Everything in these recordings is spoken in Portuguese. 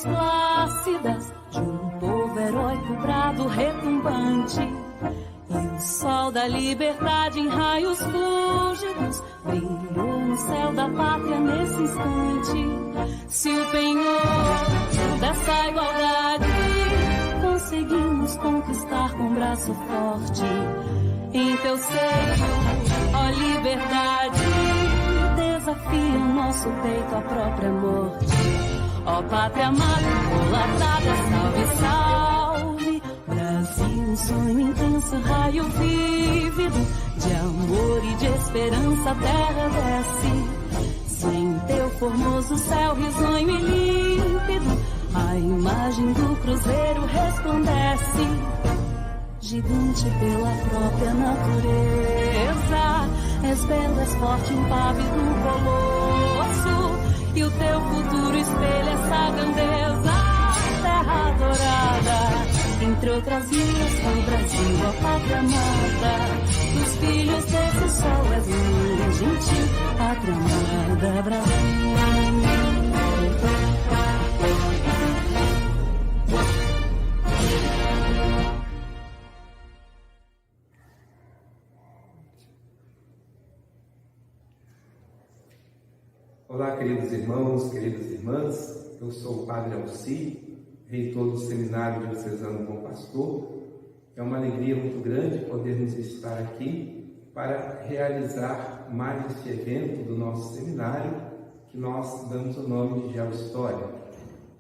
plácidas de um povo heróico, brado retumbante. E o sol da liberdade em raios fúlgidos brilhou no céu da pátria nesse instante. Se o penhor dessa igualdade conseguimos conquistar com braço forte, em teu seio, ó liberdade, desafia o nosso peito à própria morte. Ó pátria amada, colatada, salve, salve. Brasil, um sonho intenso, raio vívido de amor e de esperança, a terra desce. Se em teu formoso céu risonho e límpido a imagem do cruzeiro resplandece, gigante pela própria natureza, és belo, és forte, impávido, colosso, e o teu futuro espelha essa grandeza. Terra dourada, entre outras ilhas, o Brasil, a pátria amada, dos filhos desse sol és mãe gentil, pátria amada, Brasil. Olá, queridos irmãos, queridas irmãs, eu sou o Padre Alci, reitor do Seminário Diocesano Bom Pastor. É uma alegria muito grande podermos estar aqui para realizar mais este evento do nosso seminário, que nós damos o nome de Geohistória,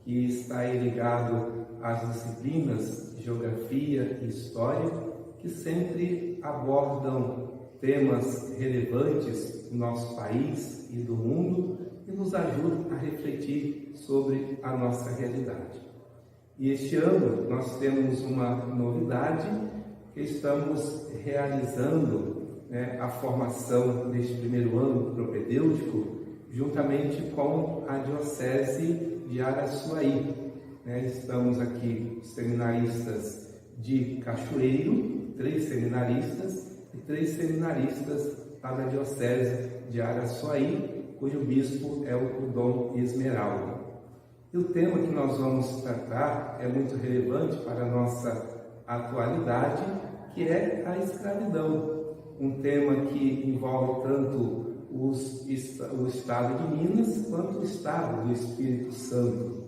que está aí ligado às disciplinas de Geografia e História, que sempre abordam temas relevantes do nosso país e do mundo e nos ajudam a refletir sobre a nossa realidade. E este ano nós temos uma novidade, que estamos realizando a formação deste primeiro ano propedêutico juntamente com a Diocese de Araçuaí. Estamos aqui seminaristas de Cachoeiro, 3 seminaristas e 3 seminaristas lá da Diocese de Araçuaí, cujo bispo é o Dom Esmeralda. E o tema que nós vamos tratar é muito relevante para a nossa atualidade, que é a escravidão. Um tema que envolve tanto o Estado de Minas quanto o Estado do Espírito Santo.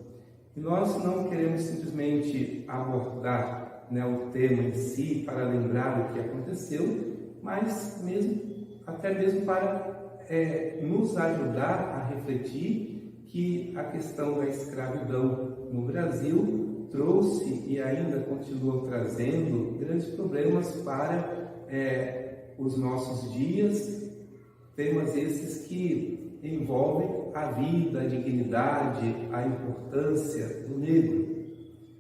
E nós não queremos simplesmente abordar o tema em si para lembrar o que aconteceu, mas até mesmo para nos ajudar a refletir que a questão da escravidão no Brasil trouxe e ainda continua trazendo grandes problemas para os nossos dias, temas esses que envolvem a vida, a dignidade, a importância do negro.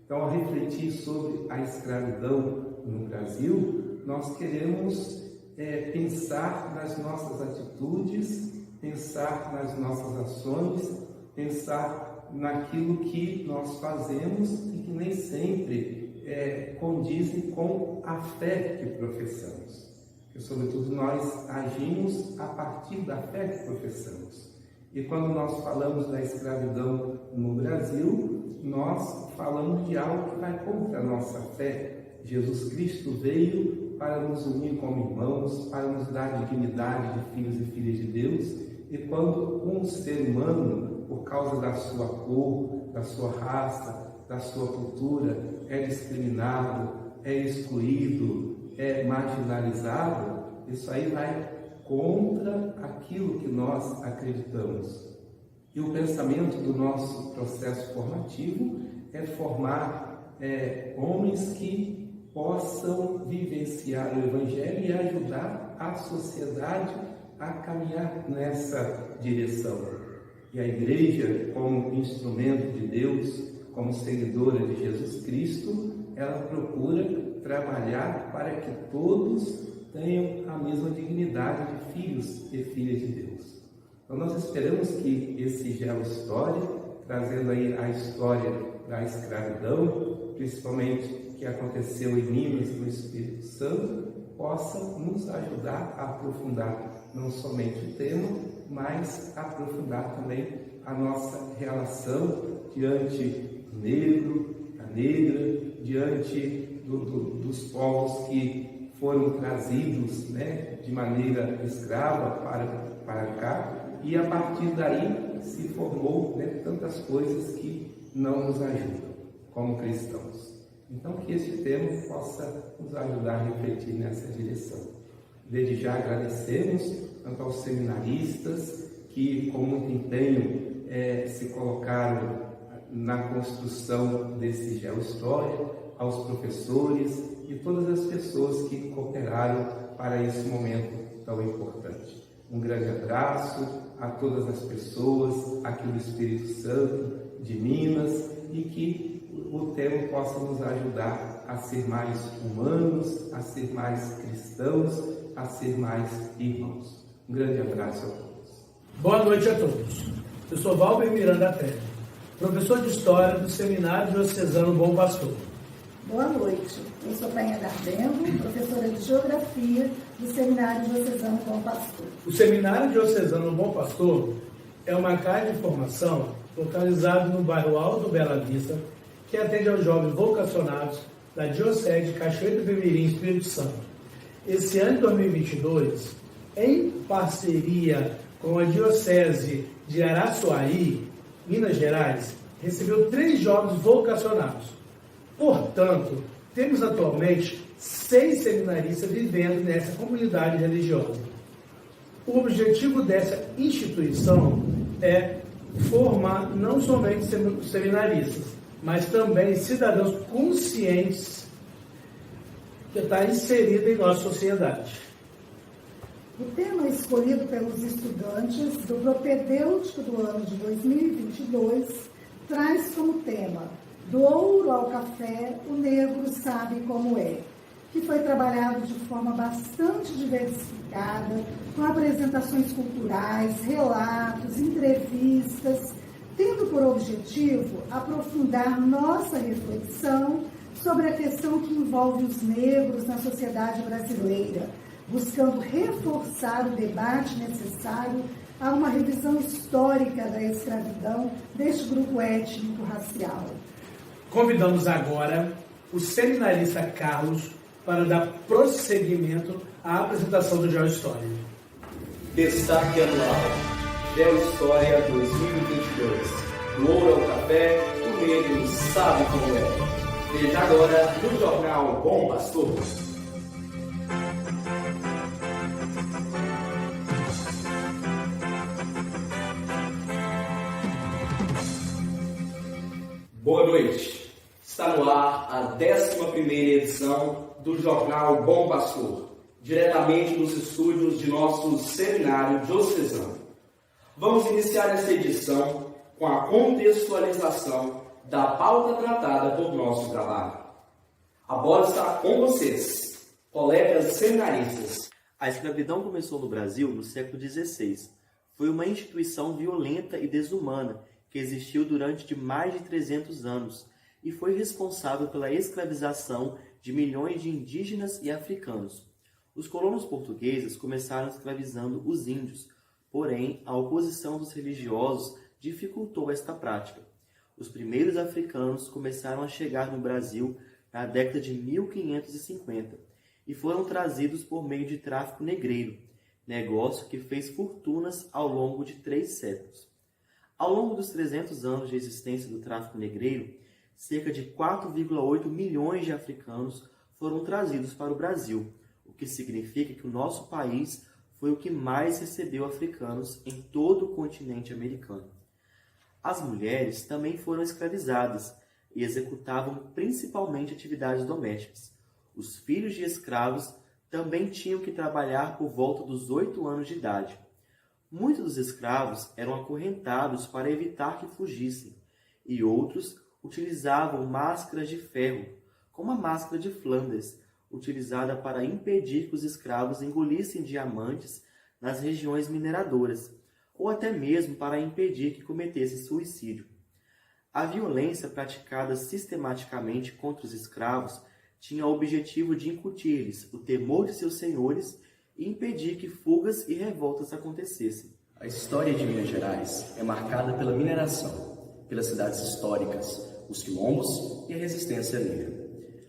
Então, ao refletir sobre a escravidão no Brasil, nós queremos pensar nas nossas atitudes, pensar nas nossas ações, pensar naquilo que nós fazemos e que nem sempre condizem com a fé que professamos. Porque, sobretudo, nós agimos a partir da fé que professamos. E quando nós falamos da escravidão no Brasil, nós falamos de algo que vai contra a nossa fé. Jesus Cristo veio para nos unir como irmãos, para nos dar dignidade de filhos e filhas de Deus. E quando um ser humano, por causa da sua cor, da sua raça, da sua cultura, é discriminado, é excluído, é marginalizado, isso aí vai contra aquilo que nós acreditamos. E o pensamento do nosso processo formativo é formar homens que possam vivenciar o Evangelho e ajudar a sociedade a caminhar nessa direção. E a Igreja, como instrumento de Deus, como seguidora de Jesus Cristo, ela procura trabalhar para que todos tenham a mesma dignidade de filhos e filhas de Deus. Então nós esperamos que esse Geohistória, trazendo aí a história da escravidão, principalmente que aconteceu em Minas, no Espírito Santo, possa nos ajudar a aprofundar não somente o tema, mas aprofundar também a nossa relação diante do negro, da negra, diante dos povos que foram trazidos, né, de maneira escrava para cá, e a partir daí se formou, né, tantas coisas que não nos ajudam como cristãos. Então, que este tema possa nos ajudar a refletir nessa direção. Desde já agradecemos tanto aos seminaristas que, com muito empenho, se colocaram na construção desse Geohistória, aos professores e todas as pessoas que cooperaram para esse momento tão importante. Um grande abraço a todas as pessoas aqui do Espírito Santo, de Minas, e que o tema possa nos ajudar a ser mais humanos, a ser mais cristãos, a ser mais irmãos. Um grande abraço a todos. Boa noite a todos. Eu sou Valber Miranda Terra, professor de História do Seminário Diocesano Bom Pastor. Boa noite. Eu sou Tainha Gardengo, professora de Geografia do Seminário Diocesano Bom Pastor. O Seminário Diocesano Bom Pastor é uma casa de formação localizado no bairro Alto Bela Vista, que atende aos jovens vocacionados da Diocese de Cachoeira do Bemirim, Espírito Santo. Esse ano de 2022, em parceria com a Diocese de Araçuaí, Minas Gerais, recebeu 3 jovens vocacionados. Portanto, temos atualmente 6 seminaristas vivendo nessa comunidade religiosa. O objetivo dessa instituição é formar não somente seminaristas, mas também cidadãos conscientes que está inserido em nossa sociedade. O tema escolhido pelos estudantes do propedêutico do ano de 2022 traz como tema "Do ouro ao café, o negro sabe como é", que foi trabalhado de forma bastante diversificada, com apresentações culturais, relatos, entrevistas, tendo por objetivo aprofundar nossa reflexão sobre a questão que envolve os negros na sociedade brasileira, buscando reforçar o debate necessário a uma revisão histórica da escravidão deste grupo étnico-racial. Convidamos agora o seminarista Carlos para dar prosseguimento à apresentação do Geohistória. Destaque anual: Geohistória 2022. Do ouro ao café, o negro sabe como é. Veja agora no jornal Bom Pastor. Boa noite. Está no ar a 11ª edição do jornal Bom Pastor, diretamente dos estúdios de nosso seminário diocesano. Vamos iniciar essa edição com a contextualização da pauta tratada por nosso trabalho. A bola está com vocês, colegas seminaristas. A escravidão começou no Brasil no século XVI. Foi uma instituição violenta e desumana que existiu durante mais de 300 anos e foi responsável pela escravização de milhões de indígenas e africanos. Os colonos portugueses começaram escravizando os índios, porém a oposição dos religiosos dificultou esta prática. Os primeiros africanos começaram a chegar no Brasil na década de 1550 e foram trazidos por meio de tráfico negreiro, negócio que fez fortunas ao longo de 3 séculos. Ao longo dos 300 anos de existência do tráfico negreiro, cerca de 4,8 milhões de africanos foram trazidos para o Brasil, o que significa que o nosso país foi o que mais recebeu africanos em todo o continente americano. As mulheres também foram escravizadas e executavam principalmente atividades domésticas. Os filhos de escravos também tinham que trabalhar por volta dos 8 anos de idade. Muitos dos escravos eram acorrentados para evitar que fugissem, e outros utilizavam máscaras de ferro, como a máscara de Flanders, utilizada para impedir que os escravos engolissem diamantes nas regiões mineradoras, ou até mesmo para impedir que cometessem suicídio. A violência praticada sistematicamente contra os escravos tinha o objetivo de incutir-lhes o temor de seus senhores e impedir que fugas e revoltas acontecessem. A história de Minas Gerais é marcada pela mineração, pelas cidades históricas, os quilombos e a resistência negra.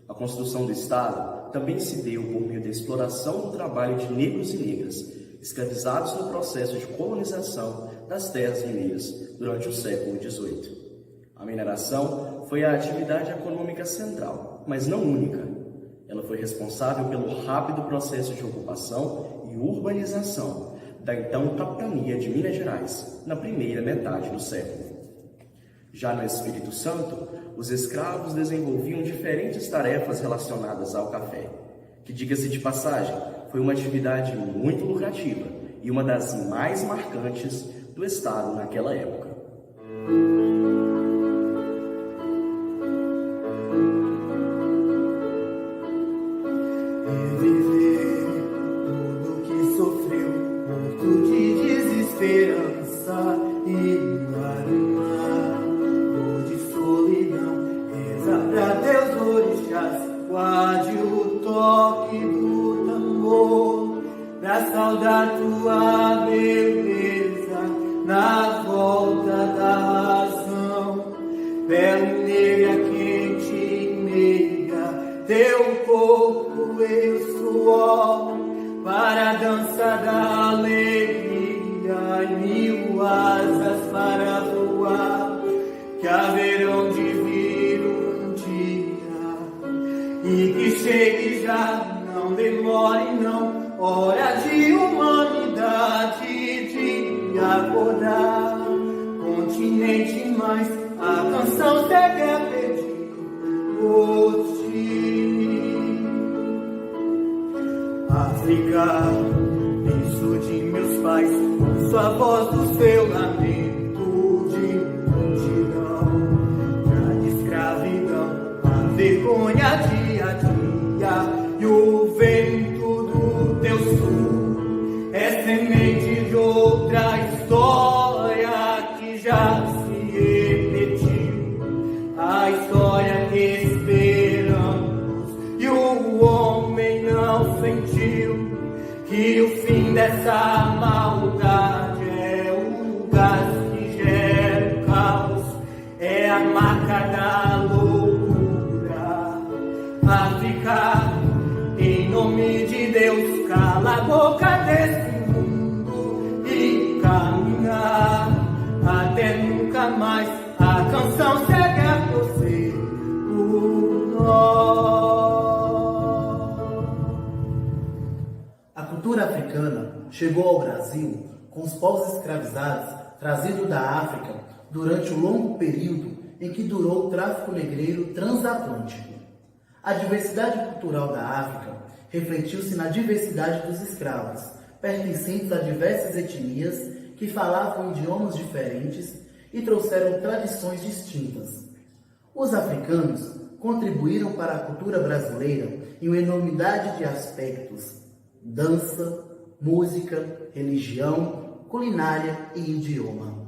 A construção do Estado também se deu por meio da exploração do trabalho de negros e negras, escravizados no processo de colonização das terras mineiras durante o século XVIII. A mineração foi a atividade econômica central, mas não única. Ela foi responsável pelo rápido processo de ocupação e urbanização da então capitania de Minas Gerais, na primeira metade do século. Já no Espírito Santo, os escravos desenvolviam diferentes tarefas relacionadas ao café, que, diga-se de passagem, foi uma atividade muito lucrativa e uma das mais marcantes do Estado naquela época. Da tua beleza na volta da razão, pele negra, quente e meiga, teu corpo e suor, para a dança da alegria e mil asas para voar, que haverão de vir um dia e que chegue já, não demore não. Hora de humanidade de acordar, continente mais, a canção segue a pedir por ti. África, penso de meus pais, ouço a voz do seu lamento de multidão, da escravidão, a vergonha dia a dia e o vento teu sul é semente de outra história que já se repetiu, a história que esperamos e o homem não sentiu, que o fim dessa maldade é o gás que gera o caos, é a marca da loucura. África, em nome de Deus, cala a boca desse mundo e caminhar até nunca mais. A canção segue a você por nós. A cultura africana chegou ao Brasil com os povos escravizados trazidos da África durante o longo período em que durou o tráfico negreiro transatlântico. A diversidade cultural da África refletiu-se na diversidade dos escravos, pertencentes a diversas etnias que falavam idiomas diferentes e trouxeram tradições distintas. Os africanos contribuíram para a cultura brasileira em uma enormidade de aspectos: dança, música, religião, culinária e idioma.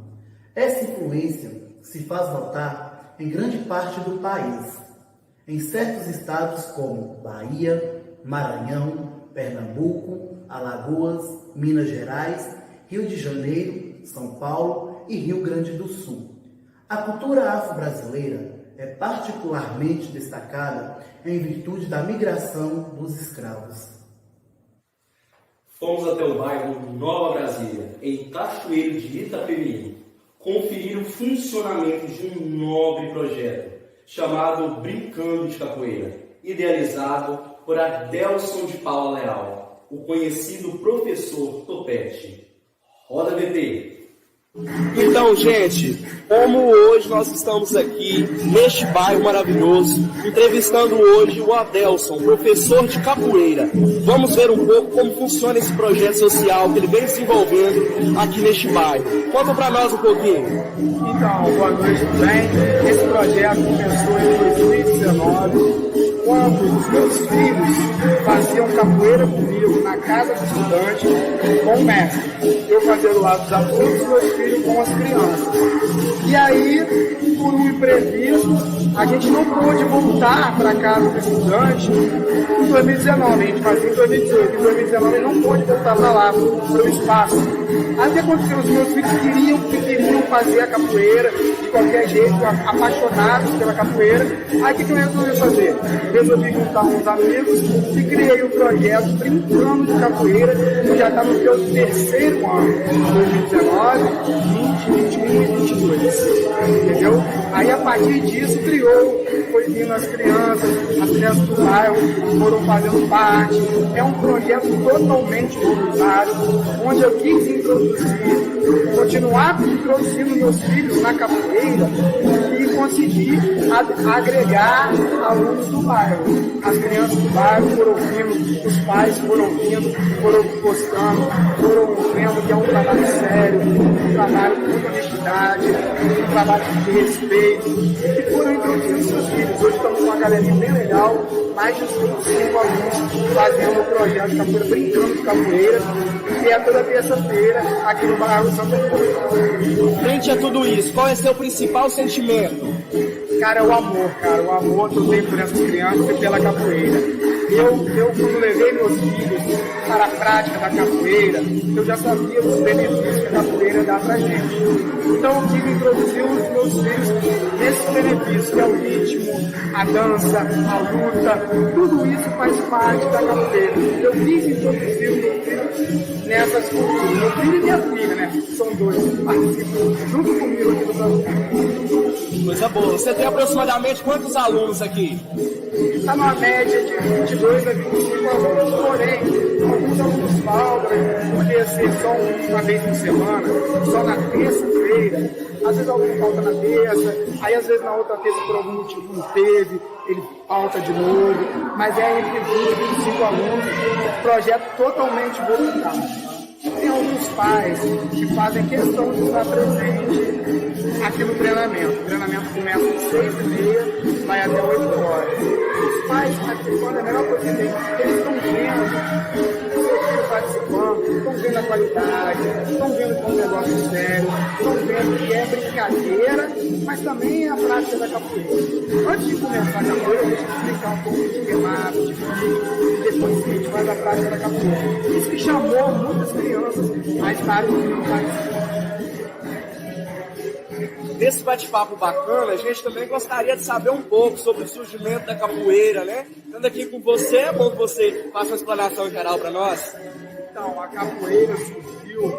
Essa influência se faz notar em grande parte do país, em certos estados como Bahia, Maranhão, Pernambuco, Alagoas, Minas Gerais, Rio de Janeiro, São Paulo e Rio Grande do Sul. A cultura afro-brasileira é particularmente destacada em virtude da migração dos escravos. Fomos até o bairro Nova Brasília, em Cachoeiro de Itapemirim, conferir o funcionamento de um nobre projeto chamado Brincando de Capoeira, idealizado por Adelson de Paula Leal, o conhecido professor Topete. Roda VT! Então, gente, como hoje nós estamos aqui neste bairro maravilhoso, entrevistando hoje o Adelson, professor de capoeira. Vamos ver um pouco como funciona esse projeto social que ele vem desenvolvendo aqui neste bairro. Conta pra nós um pouquinho. Então, boa noite, tudo bem? Esse projeto começou em 2019, quando os meus filhos faziam capoeira comigo na casa do estudante com o mestre. Eu fazia do lado dos alunos e meus filhos com as crianças. E E aí, por um imprevisto, a gente não pôde voltar para a casa do estudante em 2019, a gente fazia em 2018. Em 2019 não pôde voltar para lá, para o espaço. Aí o que aconteceu? Os meus filhos queriam fazer a capoeira de qualquer jeito, apaixonados pela capoeira. Aí o que eu resolvi fazer? Resolvi juntar uns amigos e criei um projeto Brincando de Capoeira, que já está no meu terceiro ano, 2019, 20, 21 e 22. Entendeu? Aí a partir disso foi vindo as crianças do bairro foram fazendo parte. É um projeto totalmente voluntário, onde eu quis continuar introduzindo meus filhos na capoeira e conseguir agregar alunos do bairro. As crianças do bairro foram ouvindo, os pais foram ouvindo, foram gostando, foram vendo que é um trabalho sério, um trabalho com honestidade, um trabalho de respeito, e foram introduzindo seus filhos. Hoje estamos com uma galerinha bem legal, mais de 25 alunos fazendo o projeto de capoeira, brincando de capoeira, que é toda terça-feira aqui no bairro Santa Cruz. Frente a tudo isso, qual é seu principal sentimento? Cara, é o amor, o amor que eu tenho por essas crianças e pela capoeira. Eu quando levei meus filhos para a prática da capoeira, eu já sabia os benefícios que a capoeira dá pra gente. Então eu quis introduzir os meus filhos nesses benefícios, que é o ritmo, a dança, a luta, tudo isso faz parte da capoeira. Eu quis introduzir o meu filho nessas culturas. Meu filho e minha filha, né? São dois, participam junto comigo aqui do Brasil. Coisa boa. Você tem aproximadamente quantos alunos aqui? Está numa média de 22 a 25 alunos, porém, alguns alunos faltam, porque ser só uma vez por semana, só na terça-feira, às vezes alguém falta na terça, aí às vezes na outra terça por algum motivo não teve, ele falta de novo, mas é entre 20 e 25 alunos, projeto totalmente voluntário. Tem alguns pais que fazem questão de estar presente aqui no treinamento. O treinamento começa às 6h30, vai até 8 horas. Os pais participando é a melhor coisa que tem. Eles estão vendo o seu filho participando, estão vendo a qualidade, estão vendo que é um negócio sério, estão vendo que é brincadeira, mas também é a prática da capoeira. Antes de começar a capoeira, deixa eu explicar um pouco de queimado, de frio, e depois que a gente faz a prática da capoeira. Isso que chamou muitas crianças mais tarde não participam. Nesse bate-papo bacana, a gente também gostaria de saber um pouco sobre o surgimento da capoeira, né? Estando aqui com você, é bom que você faça uma explanação geral para nós. Então, a capoeira surgiu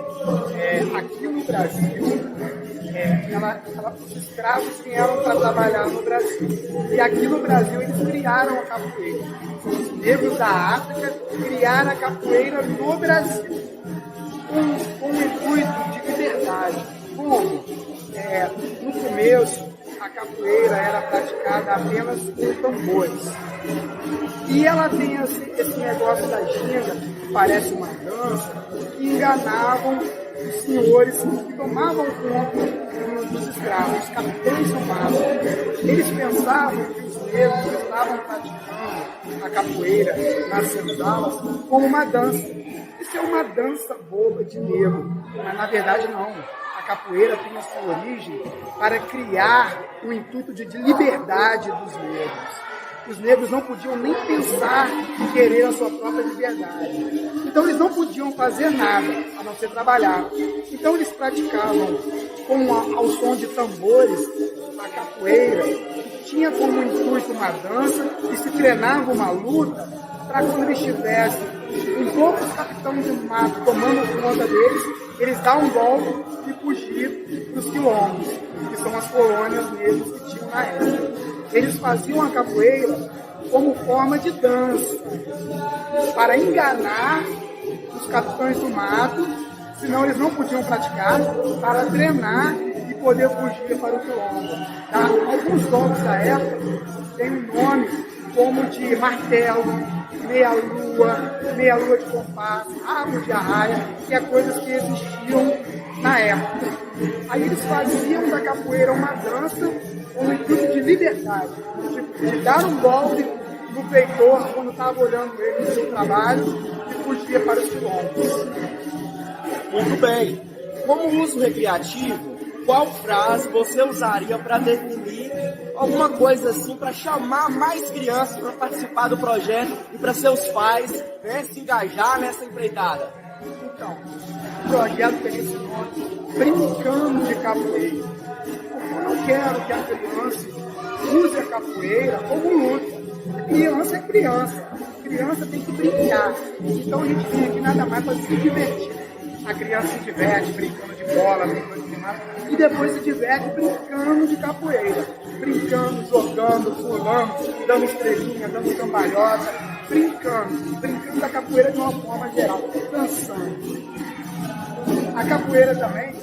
aqui no Brasil. Os escravos vieram para trabalhar no Brasil. E aqui no Brasil eles criaram a capoeira. Os negros da África criaram a capoeira no Brasil. Com o intuito de liberdade. Como? No começo, a capoeira era praticada apenas com tambores. E ela tem esse negócio da ginga, que parece uma dança, que enganavam os senhores que tomavam conta dos escravos, os capitães tomavam. Eles pensavam que os negros estavam praticando a capoeira nas senzalas como uma dança. Isso é uma dança boba de negro, mas na verdade não. A capoeira tem a sua origem para criar o intuito de liberdade dos negros. Os negros não podiam nem pensar em querer a sua própria liberdade. Então eles não podiam fazer nada, a não ser trabalhar. Então eles praticavam ao som de tambores a capoeira, que tinha como intuito uma dança e se treinava uma luta para quando eles tivessem um poucos capitães de mato tomando conta deles, eles dar um golpe e fugir dos quilombos, que são as colônias negras que tinham na época. Eles faziam a capoeira como forma de dança, para enganar os capitães do mato, senão eles não podiam praticar, para treinar e poder fugir para o quilombo. Tá? Alguns golpes da época têm um nome como de martelo, meia-lua de compasso, rabo de arraia, que é coisas que existiam na época. Aí eles faziam da capoeira uma dança com o intuito de liberdade, de dar um golpe no feitor quando estava olhando ele no seu trabalho e fugia para os quilombos. Muito bem. Como uso recreativo, qual frase você usaria para definir alguma coisa assim, para chamar mais crianças para participar do projeto e para seus pais, né, se engajar nessa empreitada? Então, o projeto tem esse nome, Brincando de Capoeira. Porque eu não quero que a criança use a capoeira como luta. Criança é criança. Criança tem que brincar. Então a gente vem aqui nada mais para se divertir. A criança se diverte brincando de bola, brincando de mata, e depois se diverte brincando de capoeira. Brincando, jogando, pulando, dando estrelinha, dando cambalhota, brincando da capoeira de uma forma geral, dançando. A capoeira também,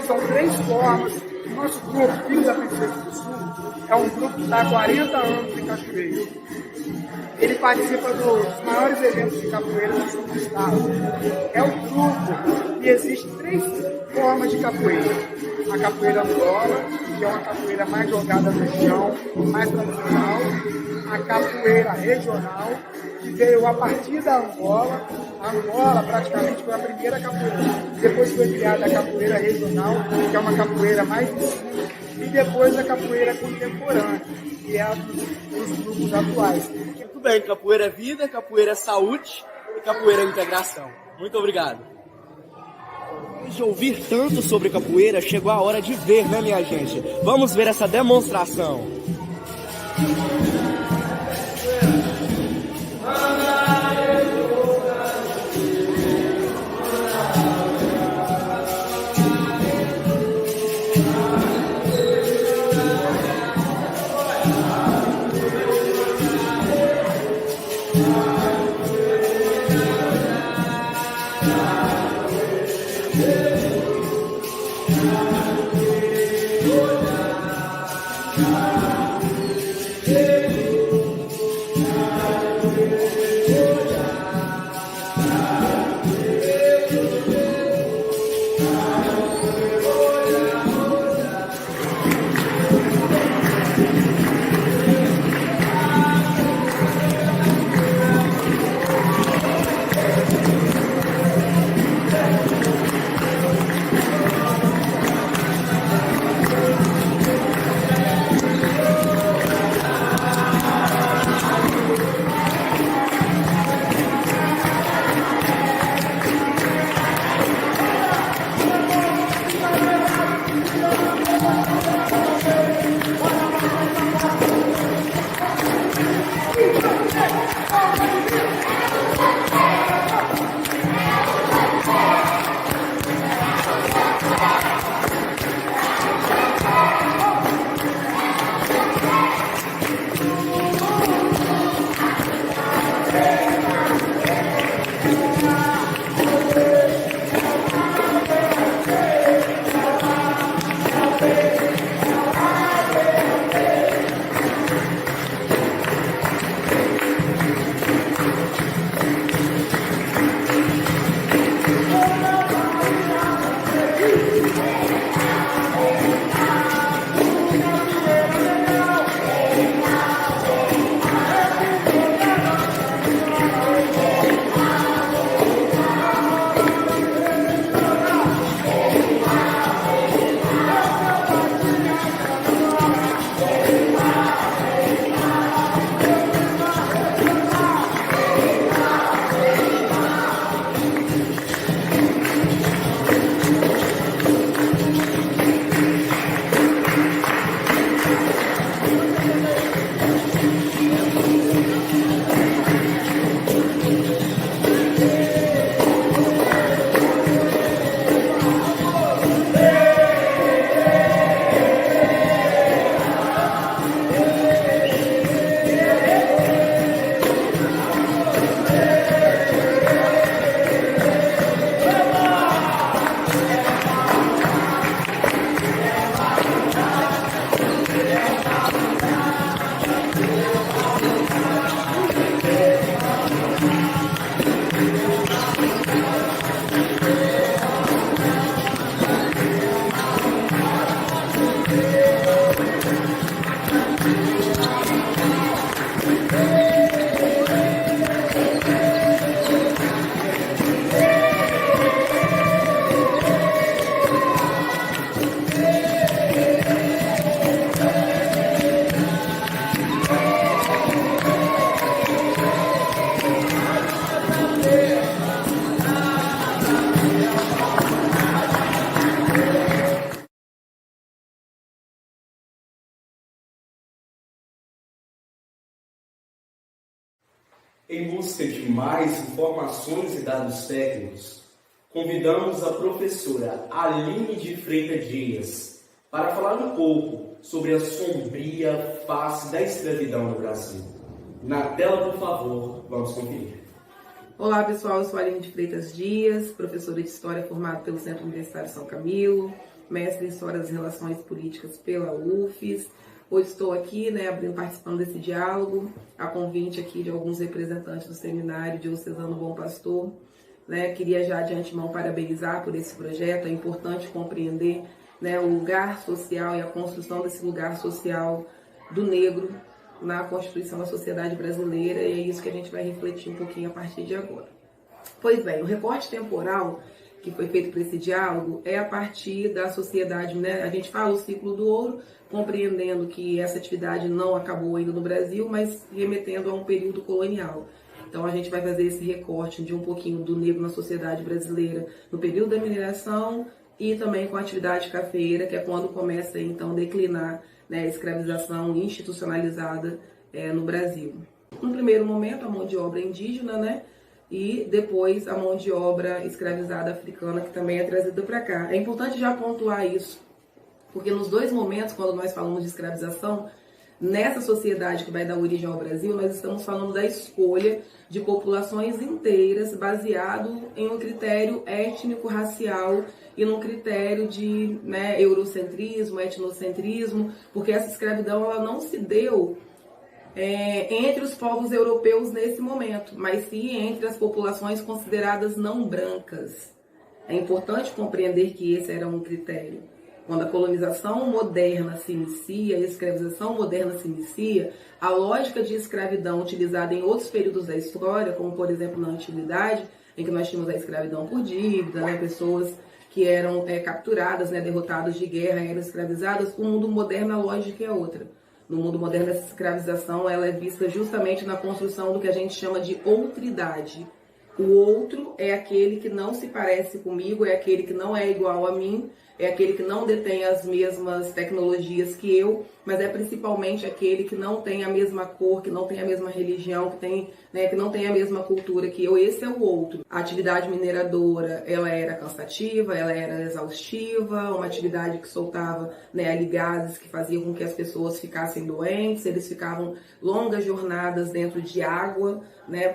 são 3 formas. O nosso grupo, Filhos da Princesa do Sul, é um grupo que está há 40 anos em Cachoeira. Ele participa dos maiores eventos de capoeira do sul do estado. É um grupo e existem 3 formas de capoeira. A capoeira Angola, que é uma capoeira mais jogada no chão, mais tradicional. A capoeira regional, que veio a partir da Angola. A Angola praticamente foi a primeira capoeira. Depois foi criada a capoeira regional, que é uma capoeira mais antiga. E depois a capoeira contemporânea, que é a dos grupos atuais. Muito bem, capoeira é vida, capoeira é saúde e capoeira é integração. Muito obrigado. Depois de ouvir tanto sobre capoeira, chegou a hora de ver, né, minha gente? Vamos ver essa demonstração. Yeah. Em busca de mais informações e dados técnicos, convidamos a professora Aline de Freitas Dias para falar um pouco sobre a sombria face da escravidão no Brasil. Na tela, por favor, vamos conferir. Olá pessoal, eu sou Aline de Freitas Dias, professora de História formada pelo Centro Universitário São Camilo, mestre em História das Relações Políticas pela UFES. Hoje estou aqui, participando desse diálogo, a convite aqui de alguns representantes do Seminário Diocesano Bom Pastor. Queria já de antemão parabenizar por esse projeto. É importante compreender o lugar social e a construção desse lugar social do negro na constituição da sociedade brasileira, e é isso que a gente vai refletir um pouquinho a partir de agora. Pois bem, o recorte temporal que foi feito para esse diálogo é a partir da sociedade, a gente fala o ciclo do ouro, compreendendo que essa atividade não acabou ainda no Brasil, mas remetendo a um período colonial. Então a gente vai fazer esse recorte de um pouquinho do negro na sociedade brasileira no período da mineração e também com a atividade cafeeira, que é quando começa então a declinar a escravização institucionalizada no Brasil. No primeiro momento, a mão de obra indígena, e depois a mão de obra escravizada africana, que também é trazida para cá. É importante já pontuar isso, porque nos dois momentos, quando nós falamos de escravização, nessa sociedade que vai dar origem ao Brasil, nós estamos falando da escolha de populações inteiras baseado em um critério étnico-racial e num critério de eurocentrismo, etnocentrismo, porque essa escravidão ela não se deu entre os povos europeus nesse momento, mas sim entre as populações consideradas não brancas. É importante compreender que esse era um critério. Quando a colonização moderna se inicia, a escravização moderna se inicia, a lógica de escravidão utilizada em outros períodos da história, como por exemplo na Antiguidade, em que nós tínhamos a escravidão por dívida, pessoas que eram capturadas, derrotadas de guerra, eram escravizadas, o mundo moderno a lógica é outra. No mundo moderno, essa escravização ela é vista justamente na construção do que a gente chama de outridade. O outro é aquele que não se parece comigo, é aquele que não é igual a mim, é aquele que não detém as mesmas tecnologias que eu, mas é principalmente aquele que não tem a mesma cor, que não tem a mesma religião, que não tem a mesma cultura que eu. Esse é o outro. A atividade mineradora, ela era cansativa, ela era exaustiva, uma atividade que soltava ali gases que faziam com que as pessoas ficassem doentes, eles ficavam longas jornadas dentro de água,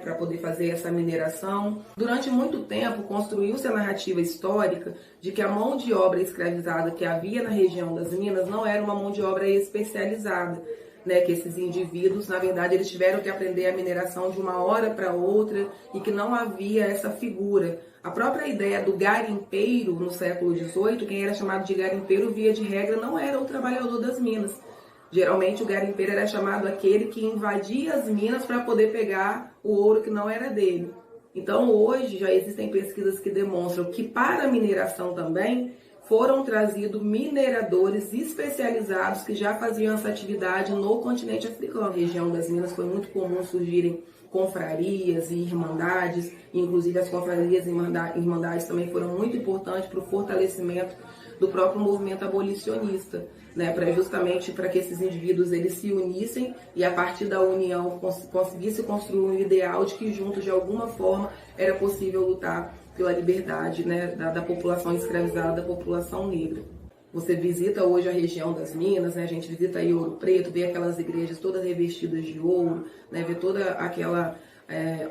para poder fazer essa mineração. Durante muito tempo, construiu-se a narrativa histórica de que a mão de obra escravizada que havia na região das Minas não era uma mão de obra especializada, que esses indivíduos, na verdade, eles tiveram que aprender a mineração de uma hora para outra e que não havia essa figura. A própria ideia do garimpeiro no século XVIII, quem era chamado de garimpeiro, via de regra, não era o trabalhador das minas. Geralmente o garimpeiro era chamado aquele que invadia as minas para poder pegar o ouro que não era dele. Então hoje já existem pesquisas que demonstram que para a mineração também foram trazidos mineradores especializados que já faziam essa atividade no continente africano. Na região das Minas foi muito comum surgirem confrarias e irmandades, inclusive as confrarias e irmandades também foram muito importantes para o fortalecimento do próprio movimento abolicionista, justamente para que esses indivíduos eles se unissem e a partir da união conseguisse construir um ideal de que juntos de alguma forma era possível lutar pela liberdade da população escravizada, da população negra. Você visita hoje a região das Minas, a gente visita aí Ouro Preto, vê aquelas igrejas todas revestidas de ouro, vê toda aquela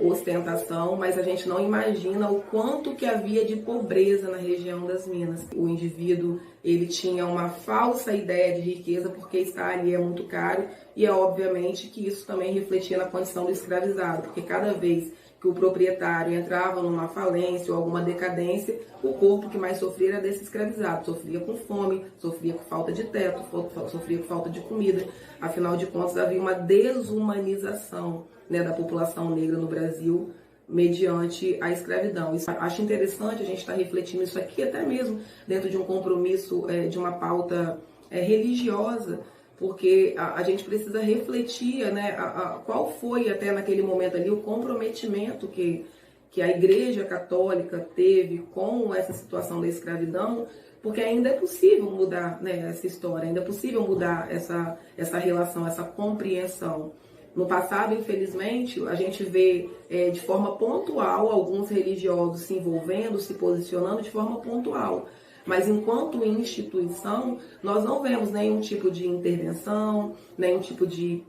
ostentação, mas a gente não imagina o quanto que havia de pobreza na região das Minas. O indivíduo ele tinha uma falsa ideia de riqueza porque estar ali é muito caro e é obviamente que isso também refletia na condição do escravizado, porque cada vez que o proprietário entrava numa falência ou alguma decadência, o corpo que mais sofria era desse escravizado. Sofria com fome, sofria com falta de teto, sofria com falta de comida. Afinal de contas, havia uma desumanização da população negra no Brasil mediante a escravidão. Acho interessante a gente estar refletindo isso aqui, até mesmo dentro de um compromisso de uma pauta religiosa, porque a gente precisa refletir qual foi até naquele momento ali o comprometimento que a Igreja Católica teve com essa situação da escravidão, porque ainda é possível mudar essa história, ainda é possível mudar essa relação, essa compreensão. No passado, infelizmente, a gente vê de forma pontual alguns religiosos se envolvendo, se posicionando de forma pontual. Mas enquanto instituição, nós não vemos nenhum tipo de intervenção, nenhum tipo de,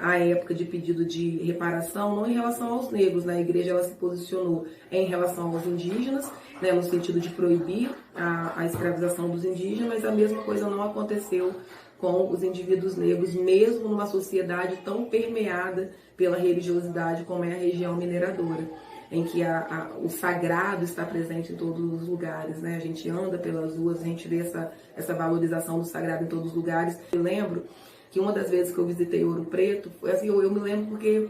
à época, de pedido de reparação, não em relação aos negros. A igreja ela se posicionou em relação aos indígenas, no sentido de proibir a escravização dos indígenas, mas a mesma coisa não aconteceu com os indivíduos negros, mesmo numa sociedade tão permeada pela religiosidade como é a região mineradora, em que o sagrado está presente em todos os lugares, A gente anda pelas ruas, a gente vê essa valorização do sagrado em todos os lugares. Eu lembro que uma das vezes que eu visitei Ouro Preto, assim, eu me lembro porque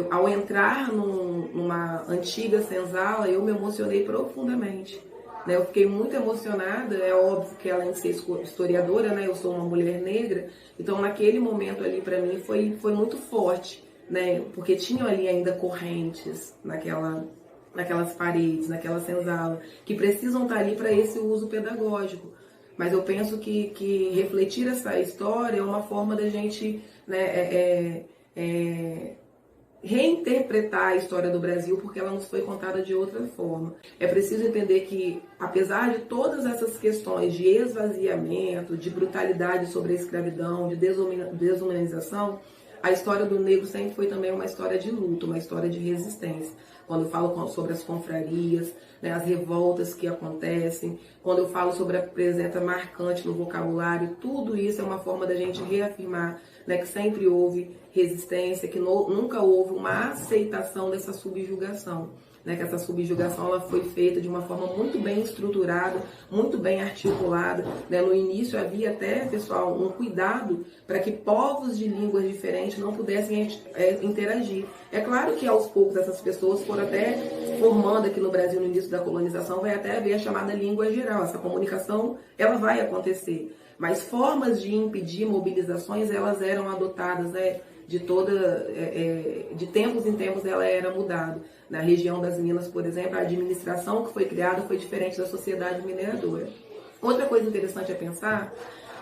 ao entrar numa antiga senzala, eu me emocionei profundamente. Eu fiquei muito emocionada, é óbvio que além de ser historiadora, eu sou uma mulher negra, então naquele momento ali para mim foi muito forte. Porque tinham ali ainda correntes naquelas paredes, naquela senzala, que precisam estar ali para esse uso pedagógico. Mas eu penso que refletir essa história é uma forma da gente reinterpretar a história do Brasil, porque ela nos foi contada de outra forma. É preciso entender que, apesar de todas essas questões de esvaziamento, de brutalidade sobre a escravidão, de desumanização, a história do negro sempre foi também uma história de luta, uma história de resistência. Quando eu falo sobre as confrarias, as revoltas que acontecem, quando eu falo sobre a presença marcante no vocabulário, tudo isso é uma forma da gente reafirmar que sempre houve resistência, que nunca houve uma aceitação dessa subjugação. Que essa subjugação ela foi feita de uma forma muito bem estruturada, muito bem articulada. No início havia até, pessoal, um cuidado para que povos de línguas diferentes não pudessem interagir. É claro que aos poucos essas pessoas foram até formando aqui no Brasil, no início da colonização, vai até haver a chamada língua geral. Essa comunicação ela vai acontecer. Mas formas de impedir mobilizações, elas eram adotadas, de tempos em tempos ela era mudada. Na região das Minas, por exemplo, a administração que foi criada foi diferente da sociedade mineradora. Outra coisa interessante é pensar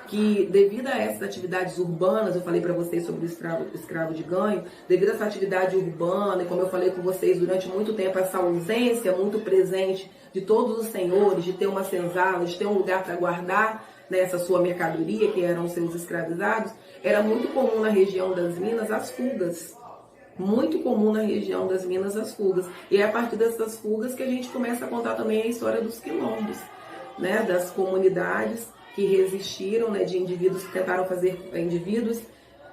que, devido a essas atividades urbanas, eu falei para vocês sobre o escravo de ganho, devido a essa atividade urbana, e como eu falei com vocês durante muito tempo, essa ausência muito presente de todos os senhores, de ter uma senzala, de ter um lugar para guardar essa sua mercadoria, que eram seus escravizados, era muito comum na região das Minas as fugas. Muito comum na região das Minas as fugas. E é a partir dessas fugas que a gente começa a contar também a história dos quilombos, das comunidades que resistiram, de indivíduos que tentaram fazer indivíduos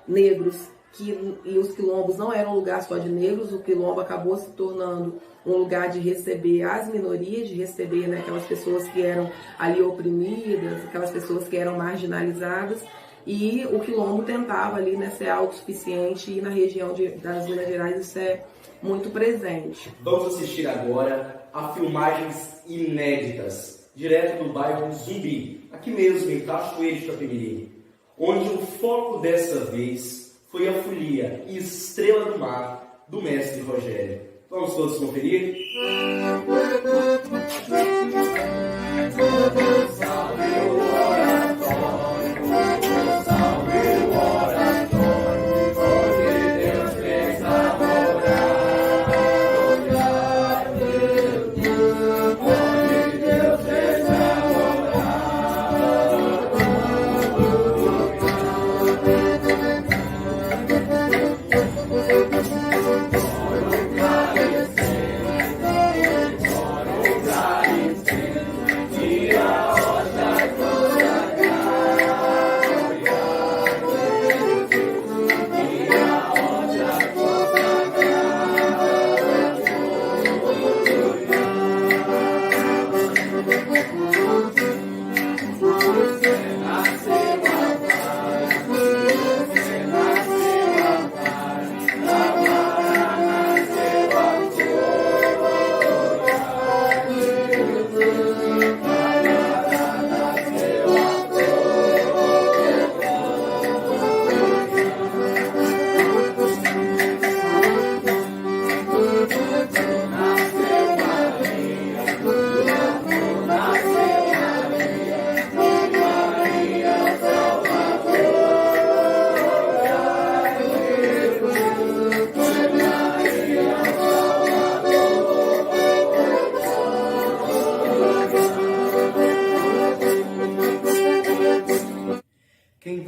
negros, e os quilombos não eram um lugar só de negros, o quilombo acabou se tornando um lugar de receber as minorias, de receber aquelas pessoas que eram ali oprimidas, aquelas pessoas que eram marginalizadas, e o quilombo tentava ali ser autossuficiente, e na região das Minas Gerais isso é muito presente. Vamos assistir agora a filmagens inéditas, direto do bairro Zumbi, aqui mesmo em Cachoeira de Itapemirim, onde o foco dessa vez foi a folia e Estrela do Mar do mestre Rogério. Vamos todos conferir?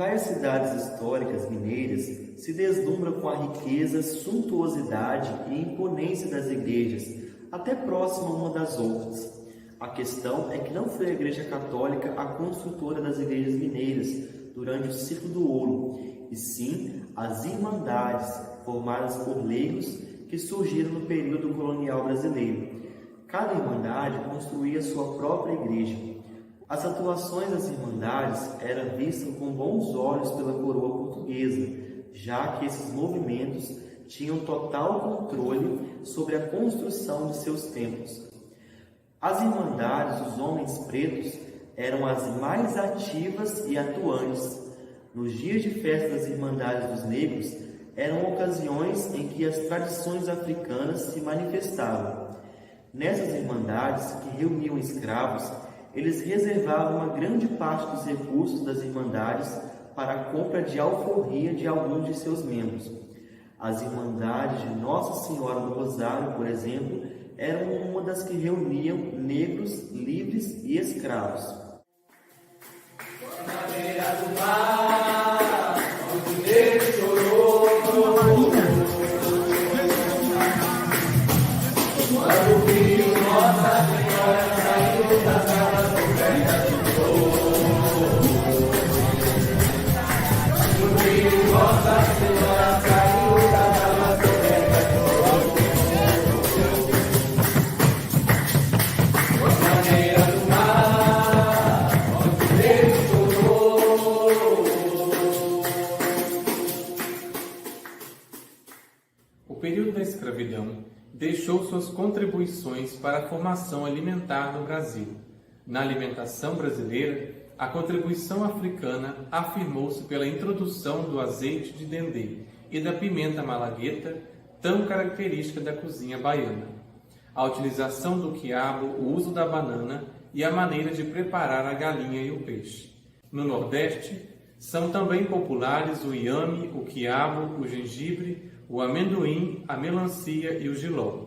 várias cidades históricas mineiras se deslumbra com a riqueza, suntuosidade e imponência das igrejas, até próxima uma das outras. A questão é que não foi a Igreja Católica a construtora das igrejas mineiras durante o ciclo do ouro, e sim as irmandades formadas por leigos que surgiram no período colonial brasileiro. Cada irmandade construía sua própria igreja. As atuações das irmandades eram vistas com bons olhos pela coroa portuguesa, já que esses movimentos tinham total controle sobre a construção de seus templos. As irmandades dos homens pretos eram as mais ativas e atuantes. Nos dias de festa das irmandades dos negros, eram ocasiões em que as tradições africanas se manifestavam. Nessas irmandades, que reuniam escravos, eles reservavam uma grande parte dos recursos das irmandades para a compra de alforria de alguns de seus membros. As irmandades de Nossa Senhora do Rosário, por exemplo, eram uma das que reuniam negros, livres e escravos. Na beira do mar, onde o negro chorou, quando viu Nossa Senhora saindo das águas cobertas de flor, quando viu Nossa Senhora saindo das águas cobertas de flor, na beira do mar, onde o negro chorou. O período da escravidão deixou suas contribuições para a formação alimentar no Brasil. Na alimentação brasileira, a contribuição africana afirmou-se pela introdução do azeite de dendê e da pimenta malagueta, tão característica da cozinha baiana. A utilização do quiabo, o uso da banana e a maneira de preparar a galinha e o peixe. No Nordeste, são também populares o inhame, o quiabo, o gengibre, o amendoim, a melancia e o jiló.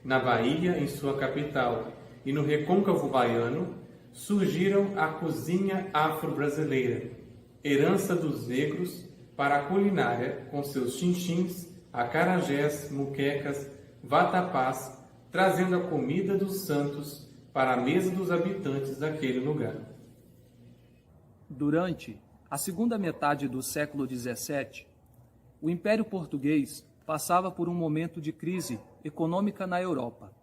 Na Bahia, em sua capital, e no recôncavo baiano, surgiram a cozinha afro-brasileira, herança dos negros para a culinária, com seus chinchins, acarajés, muquecas, vatapás, trazendo a comida dos santos para a mesa dos habitantes daquele lugar. Durante a segunda metade do século XVII, o Império Português passava por um momento de crise econômica na Europa.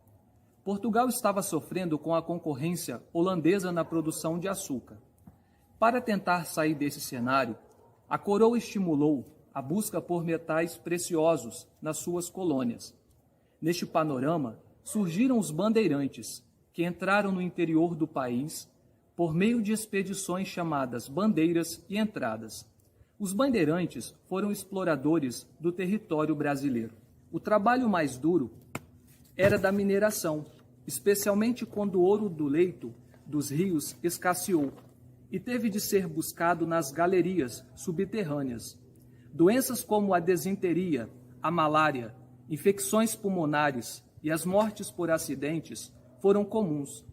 Portugal estava sofrendo com a concorrência holandesa na produção de açúcar. Para tentar sair desse cenário, a coroa estimulou a busca por metais preciosos nas suas colônias. Neste panorama, surgiram os bandeirantes, que entraram no interior do país por meio de expedições chamadas bandeiras e entradas. Os bandeirantes foram exploradores do território brasileiro. O trabalho mais duro era da mineração, especialmente quando o ouro do leito dos rios escasseou e teve de ser buscado nas galerias subterrâneas. Doenças como a desinteria, a malária, infecções pulmonares e as mortes por acidentes foram comuns.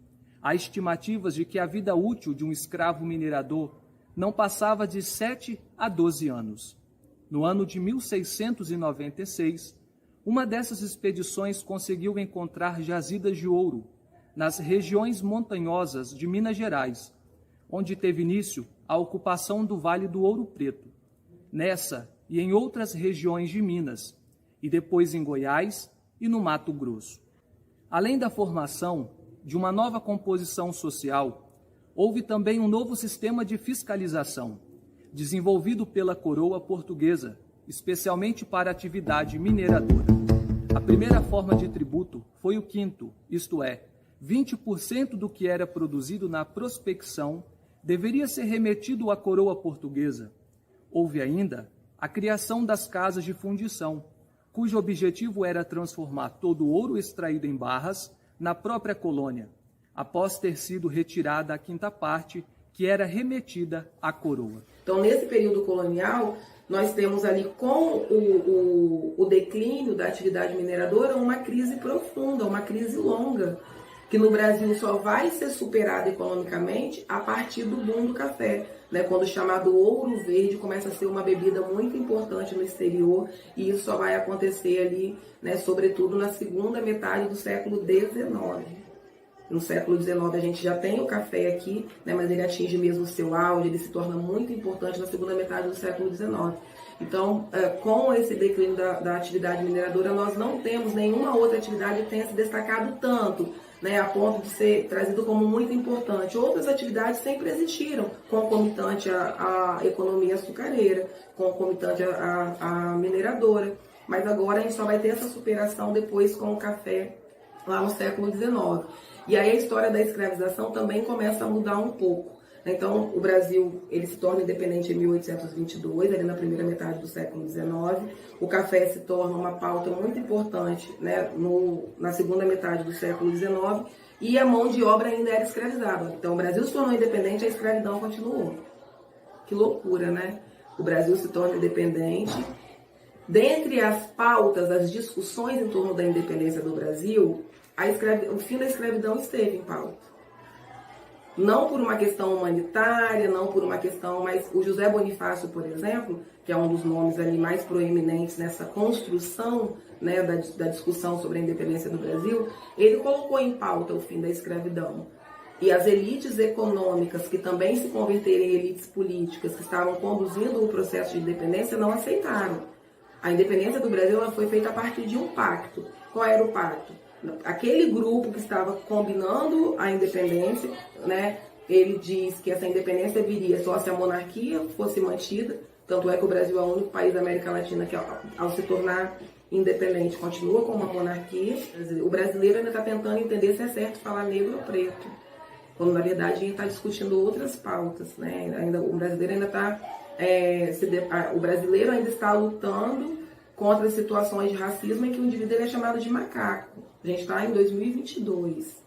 Há estimativas de que a vida útil de um escravo minerador não passava de 7 a 12 anos. No ano de 1696, uma dessas expedições conseguiu encontrar jazidas de ouro nas regiões montanhosas de Minas Gerais, onde teve início a ocupação do Vale do Ouro Preto. Nessa e em outras regiões de Minas, e depois em Goiás e no Mato Grosso. Além da formação de uma nova composição social, houve também um novo sistema de fiscalização, desenvolvido pela coroa portuguesa, especialmente para a atividade mineradora. A primeira forma de tributo foi o quinto, isto é, 20% do que era produzido na prospecção deveria ser remetido à coroa portuguesa. Houve ainda a criação das casas de fundição, cujo objetivo era transformar todo o ouro extraído em barras na própria colônia, após ter sido retirada a quinta parte, que era remetida à coroa. Então, nesse período colonial, nós temos ali, com o declínio da atividade mineradora, uma crise profunda, uma crise longa, que no Brasil só vai ser superada economicamente a partir do boom do café. né, quando o chamado ouro verde começa a ser uma bebida muito importante no exterior, e isso só vai acontecer ali, né, sobretudo na segunda metade do século XIX. No século XIX a gente já tem o café aqui, né, mas ele atinge mesmo o seu auge, ele se torna muito importante na segunda metade do século XIX. Então, com esse declínio da atividade mineradora, nós não temos nenhuma outra atividade que tenha se destacado tanto, né, a ponto de ser trazido como muito importante. Outras atividades sempre existiram, concomitante à economia açucareira, concomitante à mineradora, mas agora a gente só vai ter essa superação depois com o café lá no século XIX. E aí a história da escravização também começa a mudar um pouco. Então, o Brasil ele se torna independente em 1822, ali na primeira metade do século XIX. O café se torna uma pauta muito importante, né, na segunda metade do século XIX, e a mão de obra ainda era escravizada. Então, o Brasil se tornou independente, a escravidão continuou. Que loucura, né? O Brasil se torna independente. Dentre as pautas, as discussões em torno da independência do Brasil, o fim da escravidão esteve em pauta. Não por uma questão humanitária, não por uma questão, mas o José Bonifácio, por exemplo, que é um dos nomes ali mais proeminentes nessa construção, né, da discussão sobre a independência do Brasil, ele colocou em pauta o fim da escravidão. E as elites econômicas, que também se converteram em elites políticas, que estavam conduzindo o processo de independência, não aceitaram. A independência do Brasil ela foi feita a partir de um pacto. Qual era o pacto? Aquele grupo que estava combinando a independência, né, ele diz que essa independência viria só se a monarquia fosse mantida. Tanto é que o Brasil é o único país da América Latina que, ao se tornar independente, continua com uma monarquia. O brasileiro ainda está tentando entender se é certo falar negro ou preto, quando na verdade a gente está discutindo outras pautas, né? O brasileiro ainda está lutando contra situações de racismo em que o indivíduo é chamado de macaco. A gente está em 2022.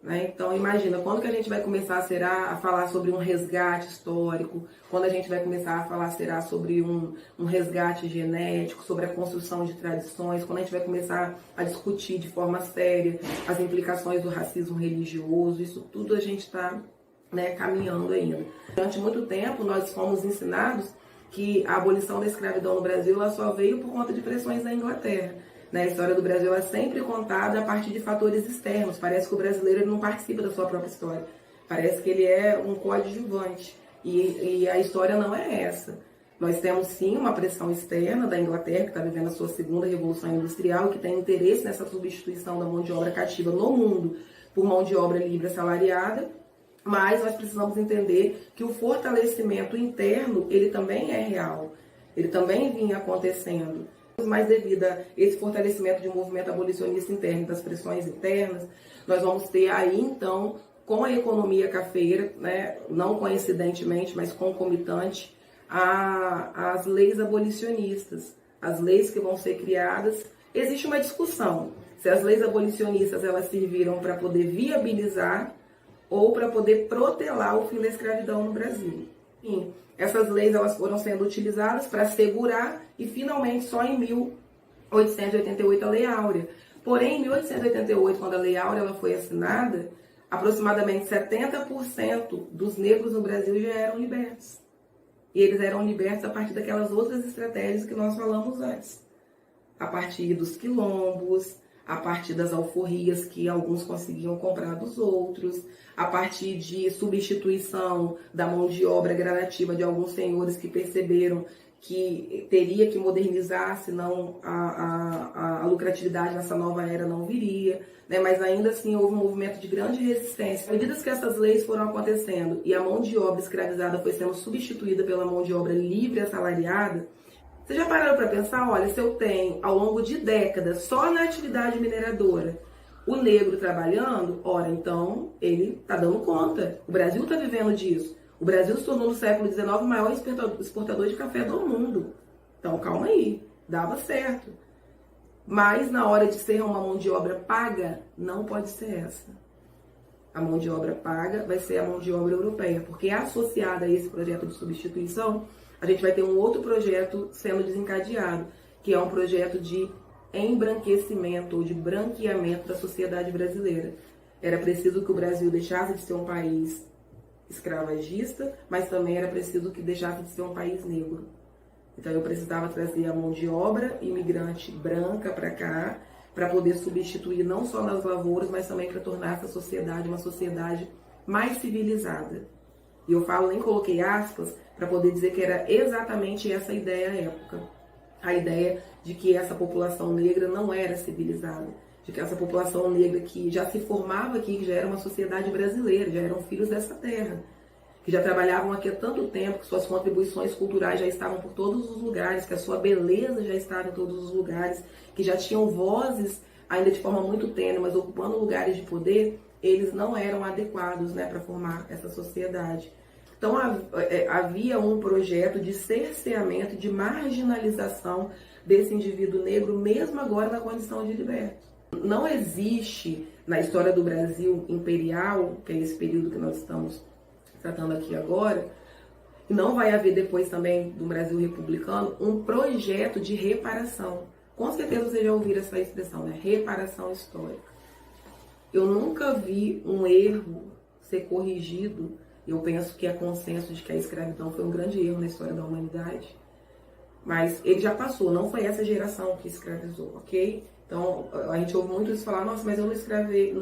Né? Então, imagina, quando que a gente vai começar a falar sobre um resgate histórico, quando a gente vai começar a falar sobre um resgate genético, sobre a construção de tradições, quando a gente vai começar a discutir de forma séria as implicações do racismo religioso, isso tudo a gente está, né, caminhando ainda. Durante muito tempo, nós fomos ensinados que a abolição da escravidão no Brasil ela só veio por conta de pressões da Inglaterra. A história do Brasil é sempre contada a partir de fatores externos. Parece que o brasileiro ele não participa da sua própria história. Parece que ele é um coadjuvante. E a história não é essa. Nós temos, sim, uma pressão externa da Inglaterra, que está vivendo a sua segunda revolução industrial, que tem interesse nessa substituição da mão de obra cativa no mundo por mão de obra livre assalariada. Mas nós precisamos entender que o fortalecimento interno, ele também é real. Ele também vinha acontecendo. Mas devido a esse fortalecimento de um movimento abolicionista interno, das pressões internas, nós vamos ter aí, então, com a economia cafeira, né, não coincidentemente, mas concomitante, as leis abolicionistas, as leis que vão ser criadas. Existe uma discussão se as leis abolicionistas elas serviram para poder viabilizar ou para poder protelar o fim da escravidão no Brasil. Sim, essas leis elas foram sendo utilizadas para assegurar e finalmente só em 1888 a Lei Áurea. Porém, em 1888, quando a Lei Áurea ela foi assinada, aproximadamente 70% dos negros no Brasil já eram libertos. E eles eram libertos a partir daquelas outras estratégias que nós falamos antes. A partir dos quilombos, a partir das alforrias que alguns conseguiam comprar dos outros, a partir de substituição da mão de obra gradativa de alguns senhores que perceberam que teria que modernizar, senão a lucratividade nessa nova era não viria, né? Mas ainda assim houve um movimento de grande resistência. À medida que essas leis foram acontecendo e a mão de obra escravizada foi sendo substituída pela mão de obra livre assalariada, vocês já pararam para pensar, olha, se eu tenho ao longo de décadas só na atividade mineradora o negro trabalhando, ora, então ele está dando conta. O Brasil está vivendo disso. O Brasil se tornou no século XIX o maior exportador de café do mundo. Então, calma aí, dava certo. Mas na hora de ser uma mão de obra paga, não pode ser essa. A mão de obra paga vai ser a mão de obra europeia, porque associada a esse projeto de substituição, a gente vai ter um outro projeto sendo desencadeado, que é um projeto de embranquecimento ou de branqueamento da sociedade brasileira. Era preciso que o Brasil deixasse de ser um país escravagista, mas também era preciso que deixasse de ser um país negro. Então eu precisava trazer a mão de obra imigrante branca para cá, para poder substituir não só nas lavouras, mas também para tornar essa sociedade uma sociedade mais civilizada. E eu falo, nem coloquei aspas, para poder dizer que era exatamente essa ideia à época. A ideia de que essa população negra não era civilizada, de que essa população negra que já se formava aqui, que já era uma sociedade brasileira, já eram filhos dessa terra, que já trabalhavam aqui há tanto tempo, que suas contribuições culturais já estavam por todos os lugares, que a sua beleza já estava em todos os lugares, que já tinham vozes, ainda de forma muito tênue, mas ocupando lugares de poder, eles não eram adequados, né, para formar essa sociedade. Então havia um projeto de cerceamento, de marginalização desse indivíduo negro, mesmo agora na condição de liberto. Não existe na história do Brasil imperial, que é esse período que nós estamos tratando aqui agora, e não vai haver depois também do Brasil republicano, um projeto de reparação. Com certeza vocês já ouviram essa expressão, né? Reparação histórica. Eu nunca vi um erro ser corrigido. Eu penso que é consenso de que a escravidão foi um grande erro na história da humanidade. Mas ele já passou, não foi essa geração que escravizou, ok? Então, a gente ouve muito isso falar, nossa, mas eu não escravizei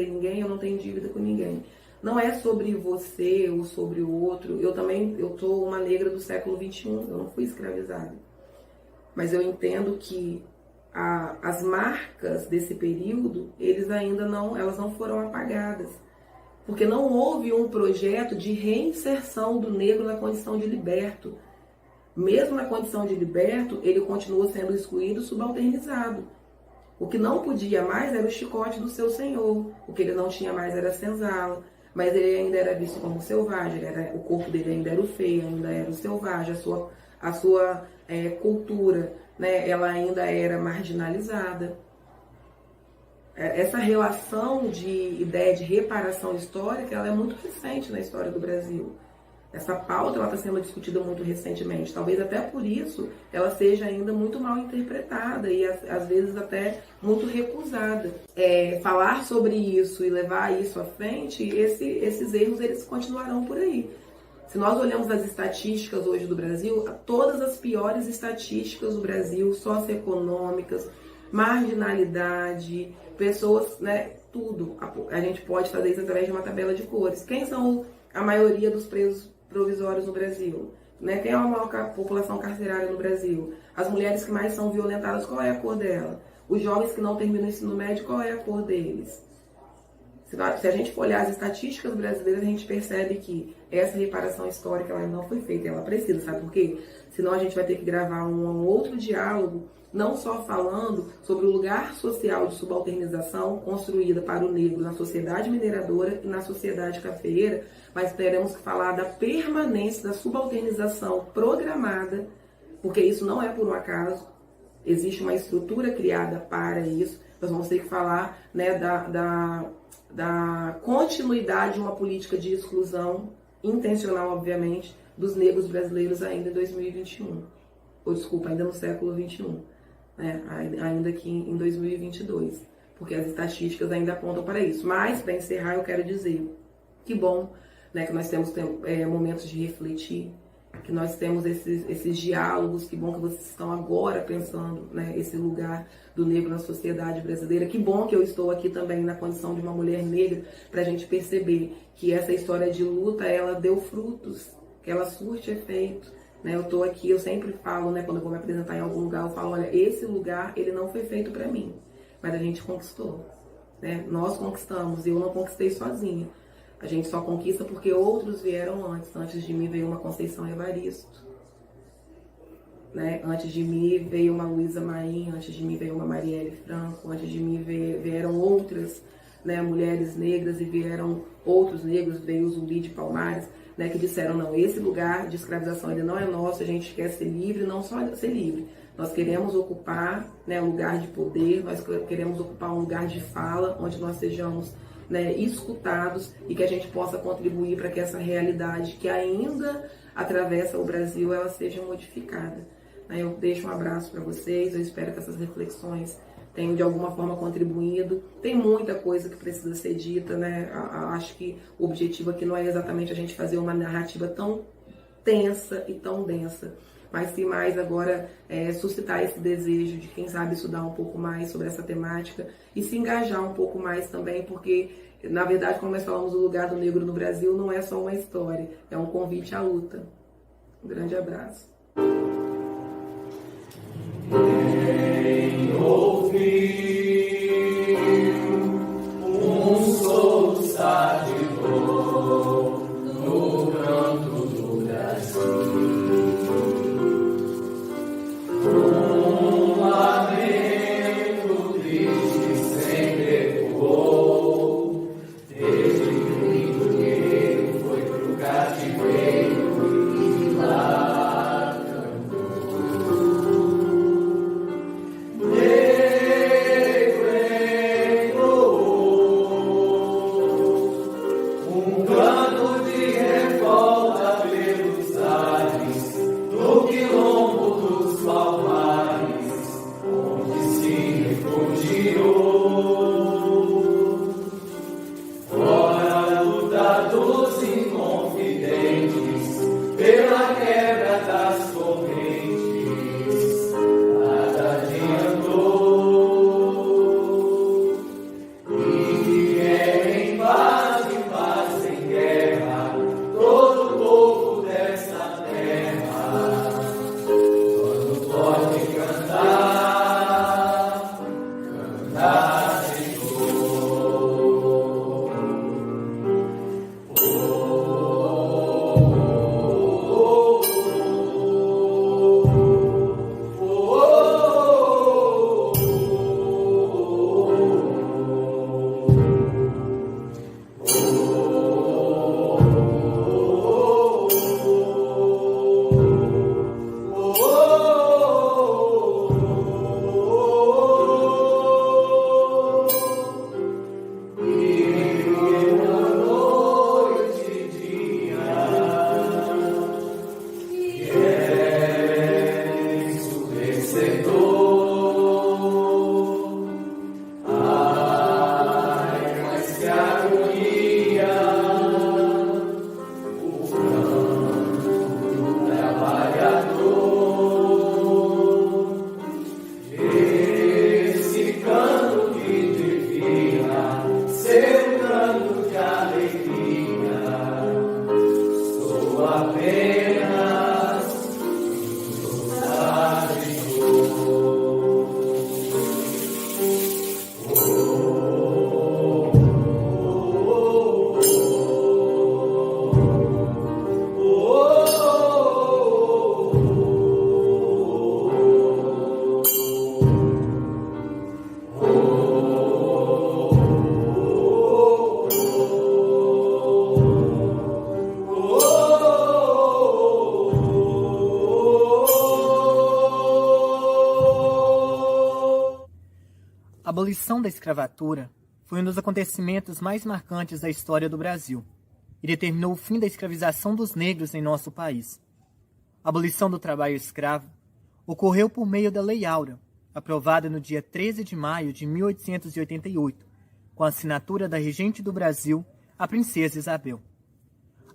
ninguém, eu não tenho dívida com ninguém. Não é sobre você ou sobre o outro. Eu sou uma negra do século XXI, eu não fui escravizada. Mas eu entendo que as marcas desse período, elas não foram apagadas. Porque não houve um projeto de reinserção do negro na condição de liberto. Mesmo na condição de liberto, ele continuou sendo excluído, subalternizado. O que não podia mais era o chicote do seu senhor. O que ele não tinha mais era a senzala. Mas ele ainda era visto como selvagem. O corpo dele ainda era o feio, ainda era o selvagem. A sua cultura, né, ela ainda era marginalizada. Essa relação de ideia de reparação histórica, ela é muito recente na história do Brasil. Essa pauta está sendo discutida muito recentemente. Talvez até por isso ela seja ainda muito mal interpretada e às vezes até muito recusada. Falar sobre isso e levar isso à frente, esses erros eles continuarão por aí. Se nós olhamos as estatísticas hoje do Brasil, todas as piores estatísticas do Brasil, socioeconômicas, marginalidade, pessoas, né, tudo. A gente pode fazer isso através de uma tabela de cores. Quem são a maioria dos presos provisórios no Brasil? Né? Quem é a maior população carcerária no Brasil? As mulheres que mais são violentadas, qual é a cor dela? Os jovens que não terminam o ensino médio, qual é a cor deles? Se a gente for olhar as estatísticas brasileiras, a gente percebe que essa reparação histórica ela não foi feita, ela precisa, sabe por quê? Senão a gente vai ter que gravar um outro diálogo, não só falando sobre o lugar social de subalternização construída para o negro na sociedade mineradora e na sociedade cafeeira, mas teremos que falar da permanência da subalternização programada, porque isso não é por um acaso, existe uma estrutura criada para isso. Nós vamos ter que falar, né, da continuidade de uma política de exclusão intencional, obviamente, dos negros brasileiros ainda em 2021. Ou desculpa, ainda no século XXI. Né, ainda aqui em 2022, porque as estatísticas ainda apontam para isso. Mas, para encerrar, eu quero dizer que bom, né, que nós temos momentos de refletir, que nós temos esses diálogos, que bom que vocês estão agora pensando, né, esse lugar do negro na sociedade brasileira, que bom que eu estou aqui também na condição de uma mulher negra, para a gente perceber que essa história de luta, ela deu frutos, que ela surte efeito. Né, eu estou aqui, eu sempre falo, né, quando eu vou me apresentar em algum lugar, eu falo, olha, esse lugar, ele não foi feito para mim, mas a gente conquistou. Né? Nós conquistamos, eu não conquistei sozinha. A gente só conquista porque outros vieram antes. Antes de mim veio uma Conceição Evaristo. Né? Antes de mim veio uma Luísa Maim, antes de mim veio uma Marielle Franco, antes de mim vieram outras, né, mulheres negras e vieram outros negros, veio o Zumbi de Palmares, né, que disseram, não, esse lugar de escravização ele não é nosso, a gente quer ser livre, não só ser livre. Nós queremos ocupar, né, um lugar de poder, nós queremos ocupar um lugar de fala, onde nós sejamos, né, escutados e que a gente possa contribuir para que essa realidade que ainda atravessa o Brasil, ela seja modificada. Eu deixo um abraço para vocês, eu espero que essas reflexões tenho de alguma forma contribuído. Tem muita coisa que precisa ser dita, né? Acho que o objetivo aqui não é exatamente a gente fazer uma narrativa tão tensa e tão densa, mas sim mais agora suscitar esse desejo de quem sabe estudar um pouco mais sobre essa temática e se engajar um pouco mais também, porque na verdade, como nós falamos, o lugar do negro no Brasil não é só uma história, é um convite à luta. Um grande abraço. Quem ouviu um soluçar de dor no canto do Brasil, um lamento triste sempre ecoou, desde que o índio negro foi pro cativeiro e lá A abolição da escravatura foi um dos acontecimentos mais marcantes da história do Brasil e determinou o fim da escravização dos negros em nosso país. A abolição do trabalho escravo ocorreu por meio da Lei Áurea, aprovada no dia 13 de maio de 1888, com a assinatura da regente do Brasil, a Princesa Isabel.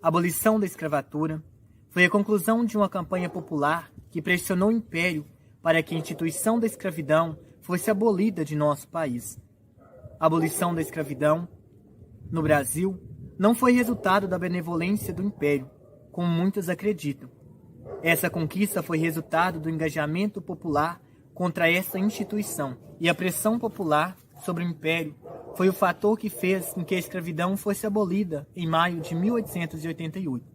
A abolição da escravatura foi a conclusão de uma campanha popular que pressionou o Império para que a instituição da escravidão fosse abolida de nosso país. A abolição da escravidão no Brasil não foi resultado da benevolência do Império, como muitos acreditam. Essa conquista foi resultado do engajamento popular contra essa instituição, e a pressão popular sobre o Império foi o fator que fez com que a escravidão fosse abolida em maio de 1888.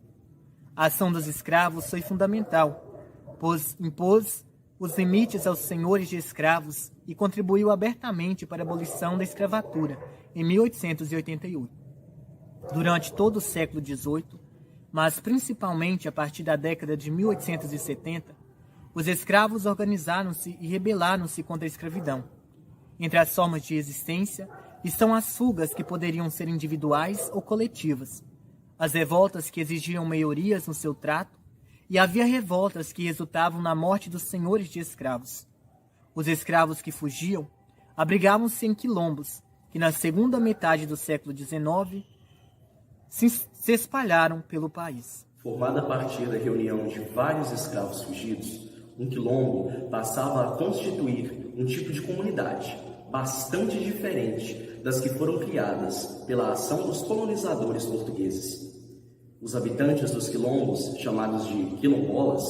A ação dos escravos foi fundamental, pois impôs os limites aos senhores de escravos e contribuiu abertamente para a abolição da escravatura em 1888. Durante todo o século XVIII, mas principalmente a partir da década de 1870, os escravos organizaram-se e rebelaram-se contra a escravidão. Entre as formas de resistência estão as fugas que poderiam ser individuais ou coletivas, as revoltas que exigiam maiorias no seu trato, e havia revoltas que resultavam na morte dos senhores de escravos. Os escravos que fugiam abrigavam-se em quilombos, que na segunda metade do século XIX se espalharam pelo país. Formada a partir da reunião de vários escravos fugidos, um quilombo passava a constituir um tipo de comunidade bastante diferente das que foram criadas pela ação dos colonizadores portugueses. Os habitantes dos quilombos, chamados de quilombolas,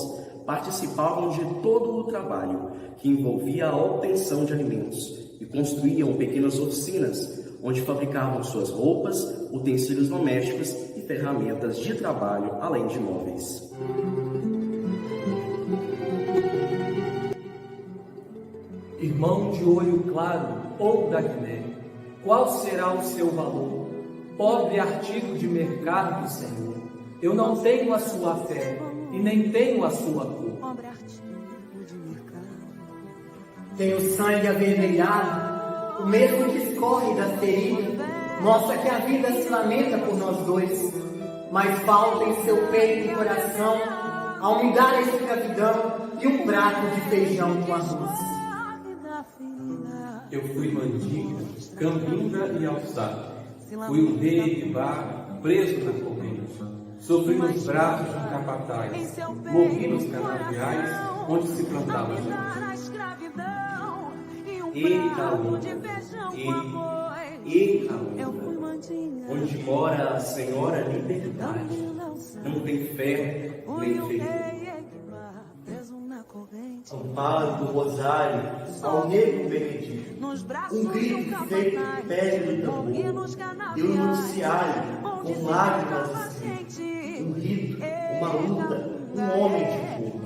participavam de todo o trabalho que envolvia a obtenção de alimentos e construíam pequenas oficinas onde fabricavam suas roupas, utensílios domésticos e ferramentas de trabalho, além de móveis. Irmão de olho claro ou da Guiné, qual será o seu valor? Pobre artigo de mercado, Senhor, eu não tenho a sua fé e nem tenho a sua cor. Tem o sangue avermelhado, o mesmo que escorre da ferida, mostra que a vida se lamenta por nós dois, mas falta em seu peito e coração a umidade da escravidão e um prato de feijão com arroz. Eu fui Mandinga, Cambinga e Alçada. Fui o rei de Bar, preso na corrente. Sofri nos braços de um capataz. Morri nos canaviais, onde se plantava gente. E Calunga, onde mora a Senhora Liberdade, não tem fé nem ferida. Amparo do rosário ao negro benedito, um grito feito de pele do tambor, e um noticiário com lágrimas escritas, um rito, uma luta, um homem de fogo.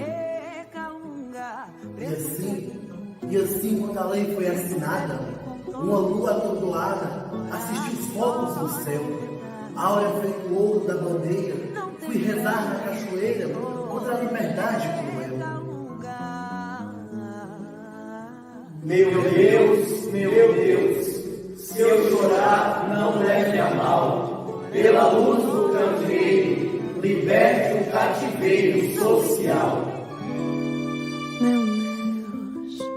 E assim, quando a lei foi assinada, uma lua atordoada assistiu os focos do céu, áurea feito ouro da bandeira, fui rezar na cachoeira contra a liberdade cruel. Meu Deus, se eu chorar, não leve a mal. Pela luz do candeeiro, liberte o cativeiro social.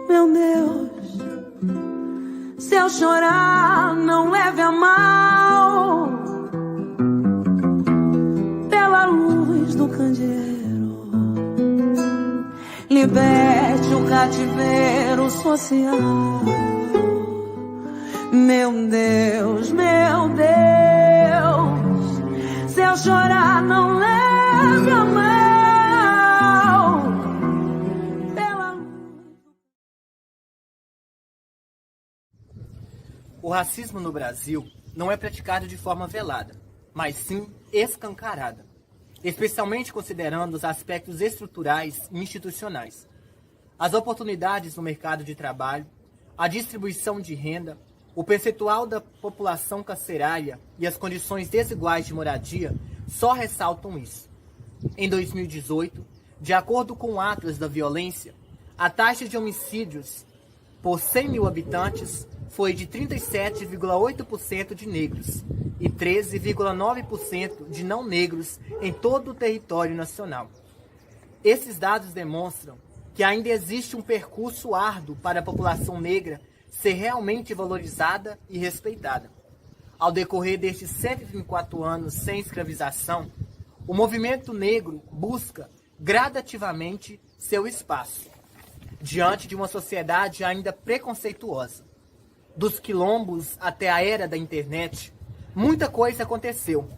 Meu Deus, se eu chorar, não leve a mal. Pela luz do candeeiro, liberte o cativeiro social. Meu Deus, se eu chorar, não leve a mal. Pela luz. O racismo no Brasil não é praticado de forma velada, mas sim escancarada, especialmente considerando os aspectos estruturais e institucionais. As oportunidades no mercado de trabalho, a distribuição de renda, o percentual da população carcerária e as condições desiguais de moradia só ressaltam isso. Em 2018, de acordo com o Atlas da Violência, a taxa de homicídios por 100 mil habitantes foi de 37,8% de negros e 13,9% de não negros em todo o território nacional. Esses dados demonstram que ainda existe um percurso árduo para a população negra ser realmente valorizada e respeitada. Ao decorrer destes 124 anos sem escravização, o movimento negro busca gradativamente seu espaço, diante de uma sociedade ainda preconceituosa. Dos quilombos até a era da internet, muita coisa aconteceu,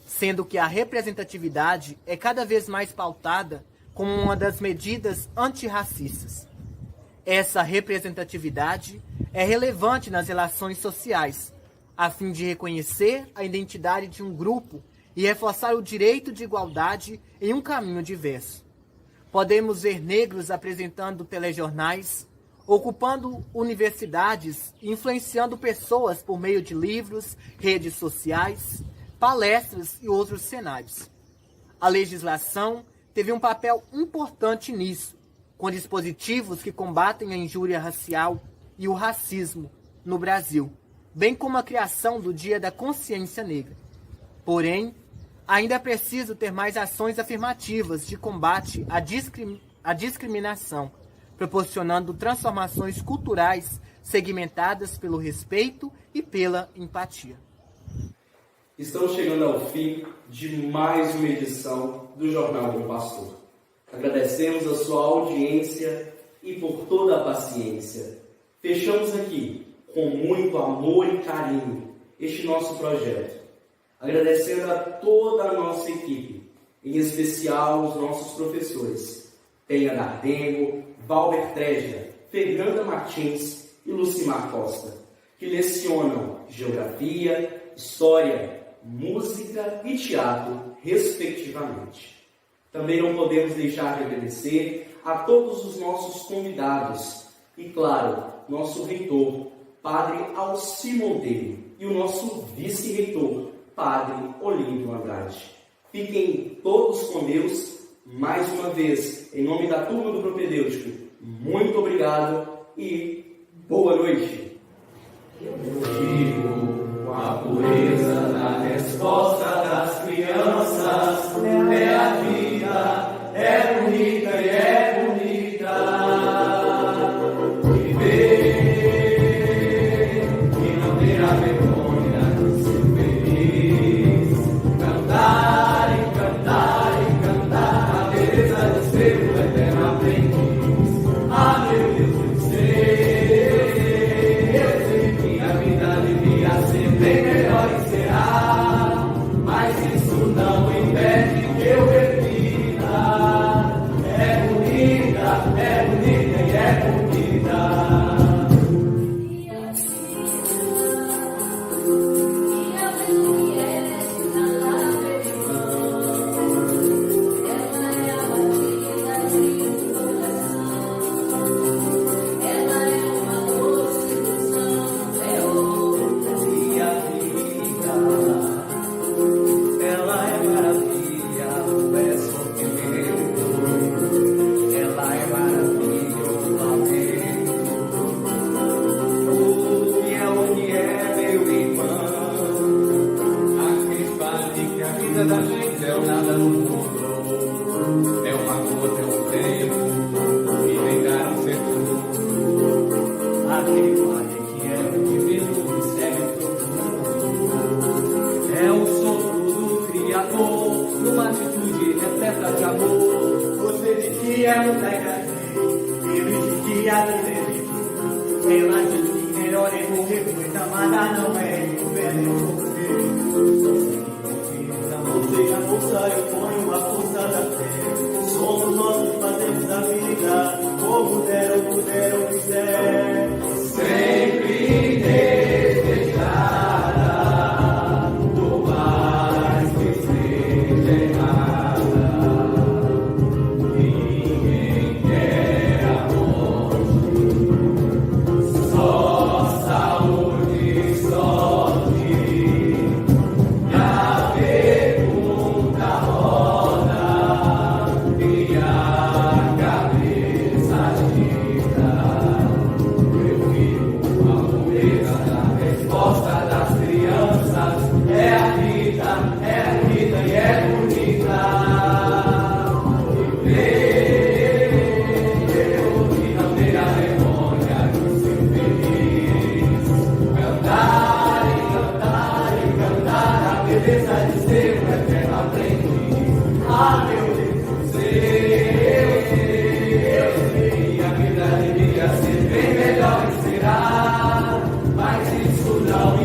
sendo que a representatividade é cada vez mais pautada como uma das medidas antirracistas. Essa representatividade é relevante nas relações sociais, a fim de reconhecer a identidade de um grupo e reforçar o direito de igualdade em um caminho diverso. Podemos ver negros apresentando telejornais, ocupando universidades e influenciando pessoas por meio de livros, redes sociais, palestras e outros cenários. A legislação teve um papel importante nisso, com dispositivos que combatem a injúria racial e o racismo no Brasil, bem como a criação do Dia da Consciência Negra. Porém, ainda é preciso ter mais ações afirmativas de combate à discriminação, proporcionando transformações culturais segmentadas pelo respeito e pela empatia. Estamos chegando ao fim de mais uma edição do Jornal Bom Pastor. Agradecemos a sua audiência e por toda a paciência. Fechamos aqui, com muito amor e carinho, este nosso projeto. Agradecendo a toda a nossa equipe, em especial os nossos professores, Penha Dardengo, Valber Treja, Fernanda Martins e Lucimar Costa, que lecionam Geografia, História, Música e Teatro, respectivamente. Também não podemos deixar de agradecer a todos os nossos convidados e, claro, nosso reitor, Padre Alci Monteiro, e o nosso vice-reitor, Padre Olímpio Andrade. Fiquem todos com Deus. Mais uma vez, em nome da turma do Propedêutico, muito obrigado e boa noite. Eu vivo com a pureza da resposta das crianças. É a vida, é bonita e é bonita. Viver e não ter a vergonha de ser feliz. Cantar e cantar e cantar a beleza de ser o eterno aprendiz. Ah, meu Deus do céu, eu sei que a vida devia ser bem melhor e será, mas isso não impede que eu repita. É bonita e é bonita. Da gente é o nada no mundo, é uma gota, é um tempo, e vengaram ser tudo. Aquele vale que é o divino e segue todo. É o sopro do Criador, numa atitude repleta de amor. Você diz que é um degradê, ele diz que a vida é ela diz que melhor é morrer, pois amada não é, e o bem é morrer. Seja a força, eu ponho a força da fé. Somos nós que fazemos a vida, como der ou puder ou quiser. Sempre desejada, por mais que seja errada. Ninguém quer a morte, só saúde, sorte. Mas isso não